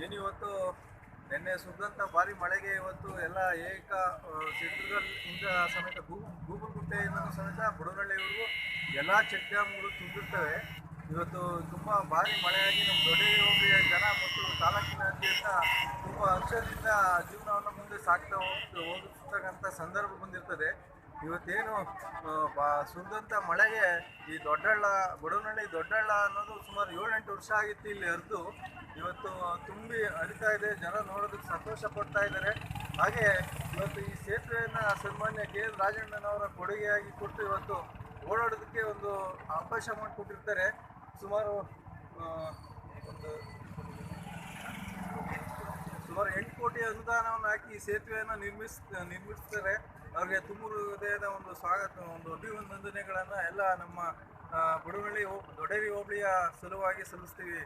ಏನಿವತ್ತು ನಿನ್ನೆ ಸುರಿದಂಥ ಭಾರಿ ಮಳೆಗೆ ಇವತ್ತು ಎಲ್ಲ ಏಕ ಚಿತ್ರದುರ್ಗದಿಂದ ಸಮೇತ ಗೂಗಲಗುಂಟೆಯಿಂದ ಸಮೇತ ಬುಡನಹಳ್ಳಿವರೆಗೂ ಎಲ್ಲ ಚೆಕ್ ಡ್ಯಾಮ್ಗಳು ತುಂಬಿರ್ತವೆ. ಇವತ್ತು ತುಂಬ ಭಾರಿ ಮಳೆಯಾಗಿ ನಮ್ಮ ದೊಡ್ಡೇರಿ ಹೋಬಳಿಯ ಜನ ಮತ್ತು ತಾಲೂಕಿನಾದ್ಯಂತ ತುಂಬ ಹರ್ಷದಿಂದ ಜೀವನವನ್ನು ಮುಂದೆ ಸಾಗ್ತಾ ಹೋಗಿರ್ತಕ್ಕಂಥ ಸಂದರ್ಭ ಬಂದಿರ್ತದೆ. ಇವತ್ತೇನು ಸುರಿದಂಥ ಮಳೆಗೆ ಈ ದೊಡ್ಡಳ್ಳ ಬಡವನಹಳ್ಳಿ ದೊಡ್ಡಳ್ಳ ಅನ್ನೋದು ಸುಮಾರು 7-8 ವರ್ಷ ಆಗಿತ್ತು ಇಲ್ಲಿ ಹರಿದು ಇವತ್ತು ತುಂಬಿ ಹರಿತಾ ಇದೆ. ಜನ ನೋಡೋದಕ್ಕೆ ಸಂತೋಷ ಪಡ್ತಾ ಇದ್ದಾರೆ. ಹಾಗೆ ಇವತ್ತು ಈ ಸೇತುವೆಯನ್ನು ಸನ್ಮಾನ್ಯ ಕೆ.ಎಸ್. ರಾಜಣ್ಣನವರ ಕೊಡುಗೆಯಾಗಿ ಕೊಟ್ಟು ಇವತ್ತು ಓಡಾಡೋದಕ್ಕೆ ಒಂದು ಅವಕಾಶ ಮಾಡಿಕೊಟ್ಟಿರ್ತಾರೆ. ಸುಮಾರು ಒಂದು ಸುಮಾರು 8 ಕೋಟಿ ಅನುದಾನವನ್ನು ಹಾಕಿ ಈ ಸೇತುವೆಯನ್ನು ನಿರ್ಮಿಸ್ತಾರೆ. ಅವ್ರಿಗೆ ತುಂಬ ಹೃದಯದ ಒಂದು ಸ್ವಾಗತ, ಒಂದು ಅಭಿವಂದನೆಗಳನ್ನು ಎಲ್ಲ ನಮ್ಮ ಬುಡನಹಳ್ಳಿ ದೊಡ್ಡೇರಿ ಹೋಬಳಿಯ ಸಲುವಾಗಿ ಸಲ್ಲಿಸ್ತೀವಿ.